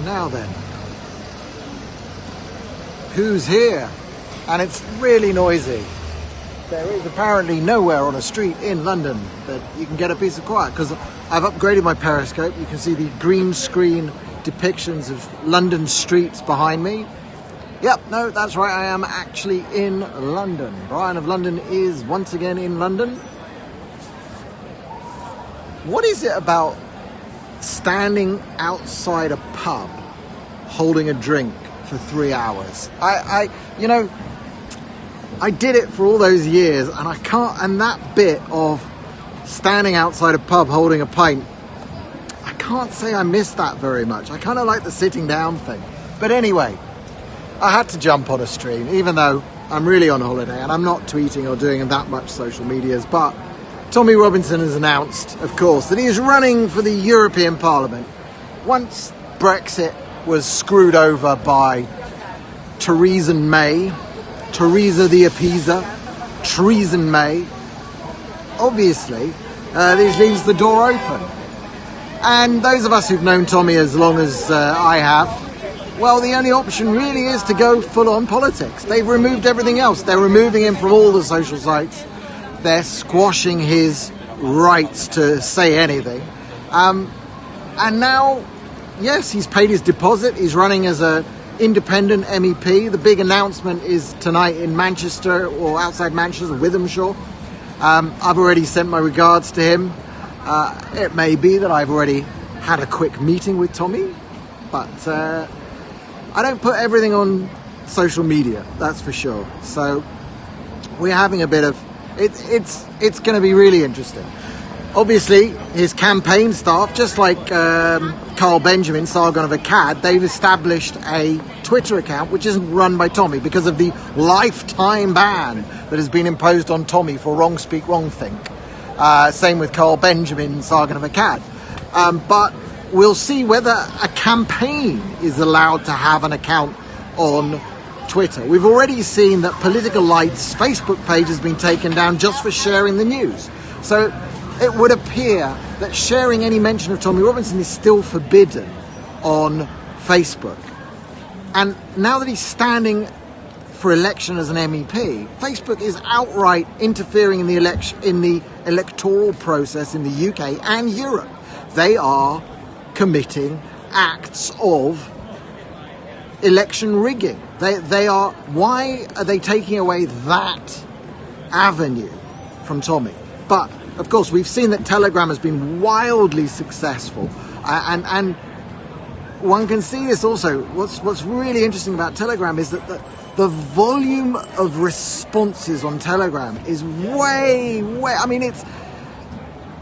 Now then, who's here? And it's really noisy. There is apparently nowhere on a street in London that you can get a piece of quiet, because I've upgraded my periscope. You can see the green screen depictions of London streets behind me. Yep, no, that's right, I am actually in London. Brian of London is once again in London. What is it about standing outside a pub holding a drink for 3 hours? I did it for all those years, and I can't, and that bit of standing outside a pub holding a pint, I can't say I miss that very much. I kind of like the sitting down thing. But anyway, I had to jump on a stream, even though I'm really on holiday and I'm not tweeting or doing that much social medias. But Tommy Robinson has announced, of course, that he is running for the European Parliament. Once Brexit was screwed over by Theresa May, Theresa the Appeaser, Treason May, obviously this leaves the door open. And those of us who've known Tommy as long as I have, well, the only option really is to go full-on politics. They've removed everything else. They're removing him from all the social sites. They're squashing his rights to say anything. And now, yes, he's paid his deposit. He's running as an independent MEP. The big announcement is tonight in Manchester, or outside Manchester, Withamshire. I've already sent my regards to him. It may be that I've already had a quick meeting with Tommy, but I don't put everything on social media, that's for sure. So we're having a bit of it's going to be really interesting. Obviously, his campaign staff, just like Carl Benjamin, Sargon of Akkad, they've established a Twitter account which isn't run by Tommy because of the lifetime ban that has been imposed on Tommy for wrong speak, wrong think. Same with Carl Benjamin, Sargon of Akkad. But we'll see whether a campaign is allowed to have an account on Twitter. We've already seen that Political Light's Facebook page has been taken down just for sharing the news. So it would appear that sharing any mention of Tommy Robinson is still forbidden on Facebook. And now that he's standing for election as an MEP, Facebook is outright interfering in the electoral process in the UK and Europe. They are committing acts of election rigging. Why are they taking away that avenue from Tommy? But of course, we've seen that Telegram has been wildly successful, and one can see this also. What's really interesting about Telegram is that the volume of responses on Telegram is way. I mean,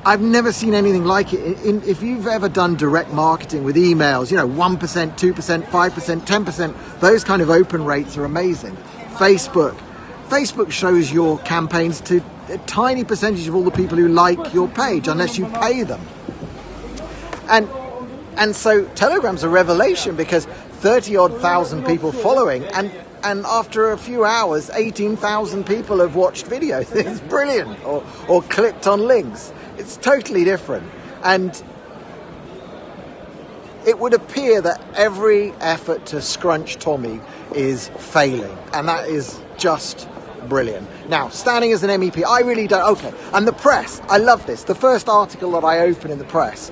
I've never seen anything like it. If you've ever done direct marketing with emails, 1%, 2%, 5%, 10%, those kind of open rates are amazing. Facebook shows your campaigns to a tiny percentage of all the people who like your page, unless you pay them. And so Telegram's a revelation, because 30-odd thousand people following, and after a few hours, 18,000 people have watched videos. It's brilliant, or clicked on links. It's totally different. And it would appear that every effort to scrunch Tommy is failing. And that is just brilliant. Now, standing as an MEP, I really don't... Okay, and the press, I love this. The first article that I open in the press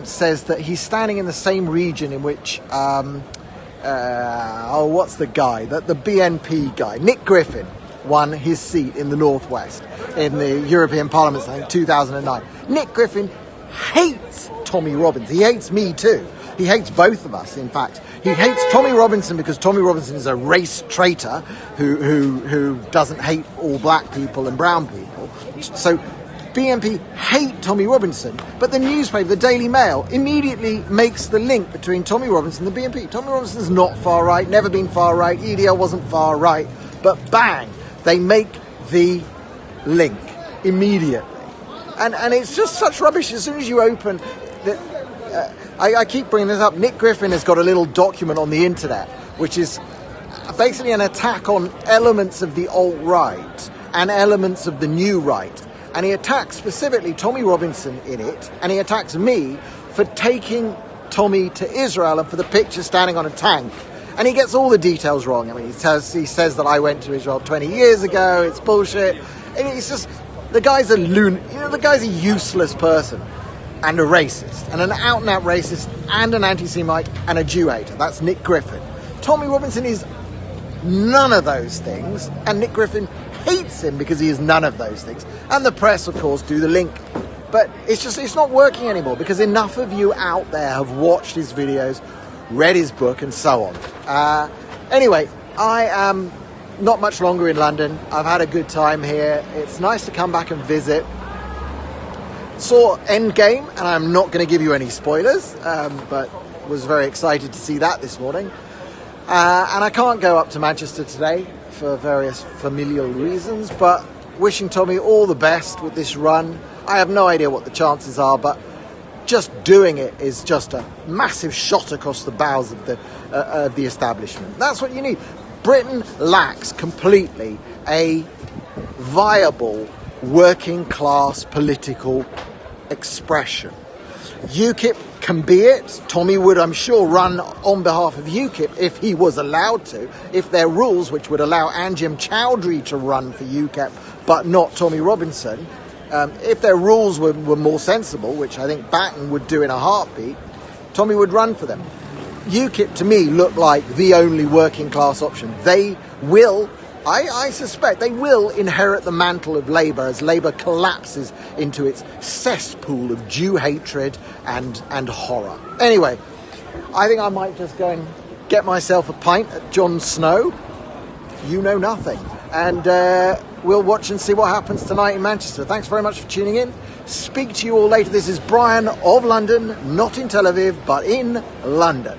says that he's standing in the same region in which... what's the guy? The BNP guy, Nick Griffin, won his seat in the Northwest in the European Parliament in 2009. Nick Griffin hates Tommy Robinson. He hates me too. He hates both of us, in fact. He hates Tommy Robinson because Tommy Robinson is a race traitor who doesn't hate all black people and brown people. So BNP hate Tommy Robinson, but the newspaper, the Daily Mail, immediately makes the link between Tommy Robinson and the BNP. Tommy Robinson's not far right, never been far right, EDL wasn't far right, but bang, they make the link immediately. And it's just such rubbish. As soon as you open... I keep bringing this up. Nick Griffin has got a little document on the internet, which is basically an attack on elements of the alt-right and elements of the new right. And he attacks specifically Tommy Robinson in it, and he attacks me for taking Tommy to Israel and for the picture standing on a tank. And he gets all the details wrong. I mean, he says that I went to Israel 20 years ago. It's bullshit. And it's just, the guy's a the guy's a useless person and a racist and an out-and-out racist and an anti-Semite and a Jew hater. That's Nick Griffin. Tommy Robinson is none of those things, and Nick Griffin hates him because he is none of those things. And the press, of course, do the link. But it's not working anymore because enough of you out there have watched his videos, read his book, and so on. Anyway, I am not much longer in London. I've had a good time here. It's nice to come back and visit. Saw Endgame, and I'm not going to give you any spoilers, but was very excited to see that this morning. And I can't go up to Manchester today for various familial reasons, but wishing Tommy all the best with this run. I have no idea what the chances are, but just doing it is just a massive shot across the bows of the establishment. That's what you need. Britain lacks completely a viable working class political expression. UKIP can be it. Tommy would, I'm sure, run on behalf of UKIP if he was allowed to, if there are rules which would allow Anjem Chowdhury to run for UKIP, but not Tommy Robinson. If their rules were more sensible, which I think Batten would do in a heartbeat, Tommy would run for them. UKIP, to me, look like the only working class option. They will, I suspect, they will inherit the mantle of Labour as Labour collapses into its cesspool of Jew hatred and horror. Anyway, I think I might just go and get myself a pint at Jon Snow. You know nothing. And we'll watch and see what happens tonight in Manchester. Thanks very much for tuning in. Speak to you all later. This is Brian of London, not in Tel Aviv, but in London.